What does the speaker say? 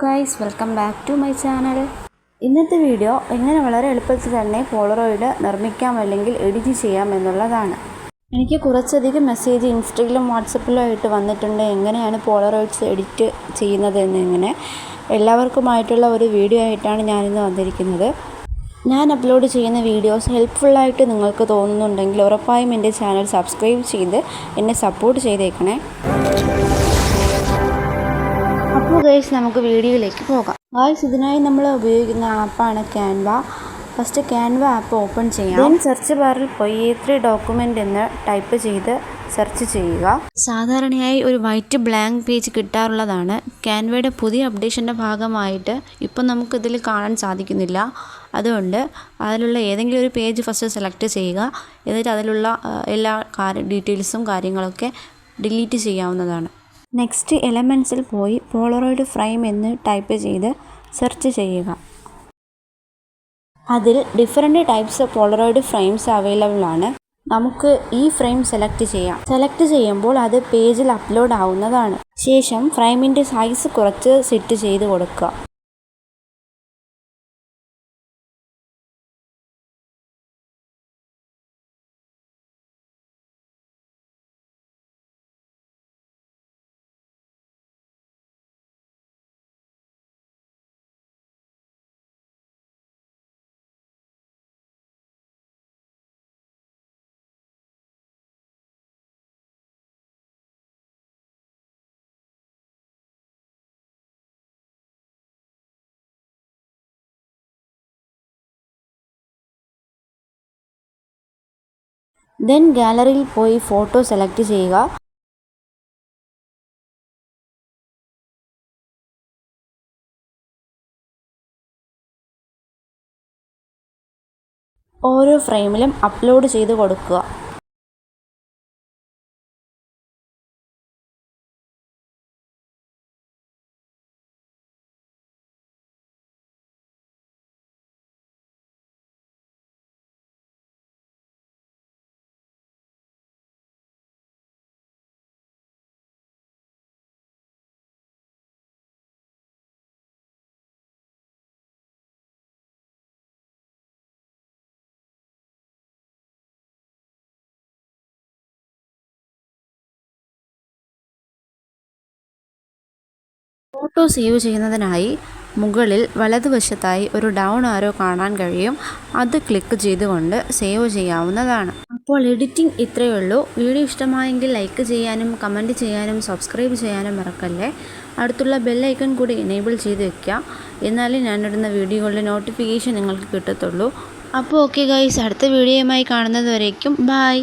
Guys, welcome back to my channel. ഇന്നത്തെ video എങ്ങനെ വളരെ എളുപ്പത്തിൽ തന്നെ പോളറോയിഡ് നിർമ്മിക്കാം അല്ലെങ്കിൽ എഡിറ്റ് ചെയ്യാം എന്നുള്ളതാണ്. എനിക്ക് കുറച്ചധികം മെസ്സേജ് ഇൻസ്റ്റയിലും വാട്സപ്പിലും ആയിട്ട് വന്നിട്ടുണ്ട് എങ്ങനെയാണ് പോളറോയിഡ്സ് എഡിറ്റ് ചെയ്യുന്നത് എന്നിങ്ങനെ. എല്ലാവർക്കുമായിട്ടുള്ള ഒരു വീഡിയോ ആയിട്ടാണ് ഞാനിന്ന് വന്നിരിക്കുന്നത്. ഞാൻ അപ്ലോഡ് ചെയ്യുന്ന വീഡിയോസ് ഹെൽപ്ഫുള്ളായിട്ട് നിങ്ങൾക്ക് തോന്നുന്നുണ്ടെങ്കിൽ ഉറപ്പായും എൻ്റെ ചാനൽ സബ്സ്ക്രൈബ് ചെയ്ത് എന്നെ സപ്പോർട്ട് ചെയ്തേക്കണേ. അപ്പോൾ ഗൈസ്, നമുക്ക് വീഡിയോയിലേക്ക് പോകാം. ഗൈസ്, ഇതിനായി നമ്മൾ ഉപയോഗിക്കുന്ന ആപ്പാണ് Canva. First Canva app open ചെയ്യാം. ദെൻ സെർച്ച് ബാറിൽ പോയി A3 ഡോക്യുമെൻ്റ് എന്ന് ടൈപ്പ് ചെയ്ത് സെർച്ച് ചെയ്യുക. സാധാരണയായി ഒരു വൈറ്റ് ബ്ലാങ്ക് പേജ് കിട്ടാറുള്ളതാണ്. ക്യാൻവയുടെ പുതിയ അപ്ഡേഷൻ്റെ ഭാഗമായിട്ട് ഇപ്പം നമുക്കിതിൽ കാണാൻ സാധിക്കുന്നില്ല. അതുകൊണ്ട് അതിലുള്ള ഏതെങ്കിലും ഒരു പേജ് ഫസ്റ്റ് സെലക്ട് ചെയ്യുക. എന്നിട്ട് അതിലുള്ള എല്ലാ ഡീറ്റെയിൽസും കാര്യങ്ങളൊക്കെ ഡിലീറ്റ് ചെയ്യാവുന്നതാണ്. നെക്സ്റ്റ് എലമെൻറ്റ്സിൽ പോയി പോളറോയിഡ് ഫ്രെയിം എന്ന് ടൈപ്പ് ചെയ്ത് സെർച്ച് ചെയ്യുക. അതിൽ different types Polaroid frames available ആണ്. നമുക്ക് ഈ ഫ്രെയിം സെലക്ട് ചെയ്യാം. സെലക്ട് ചെയ്യുമ്പോൾ അത് പേജിൽ അപ്ലോഡ് ആവുന്നതാണ്. ശേഷം ഫ്രെയിമിൻ്റെ സൈസ് കുറച്ച് സെറ്റ് ചെയ്ത് കൊടുക്കുക. ദെൻ ഗാലറിയിൽ പോയി ഫോട്ടോ സെലക്ട് ചെയ്യുക. ഓരോ ഫ്രെയിമിലും അപ്ലോഡ് ചെയ്ത് കൊടുക്കുക. ഫോട്ടോ സേവ് ചെയ്യുന്നതിനായി മുകളിൽ വലതുവശത്തായി ഒരു ഡൗൺ ആരോ കാണാൻ കഴിയും. അത് ക്ലിക്ക് ചെയ്തുകൊണ്ട് സേവ് ചെയ്യാവുന്നതാണ്. അപ്പോൾ എഡിറ്റിംഗ് ഇത്രയേ ഉള്ളൂ. വീഡിയോ ഇഷ്ടമായെങ്കിൽ ലൈക്ക് ചെയ്യാനും കമൻറ്റ് ചെയ്യാനും സബ്സ്ക്രൈബ് ചെയ്യാനും മറക്കല്ലേ. അടുത്തുള്ള ബെല്ലൈക്കൺ കൂടി എനേബിൾ ചെയ്ത് വെക്കുക. എന്നാലേ ഞാനിടുന്ന വീഡിയോകളുടെ നോട്ടിഫിക്കേഷൻ നിങ്ങൾക്ക് കിട്ടത്തുള്ളൂ. അപ്പോൾ ഓക്കെ ഗൈസ്, അടുത്ത വീഡിയോയുമായി കാണുന്നത് വരേക്കും ബൈ.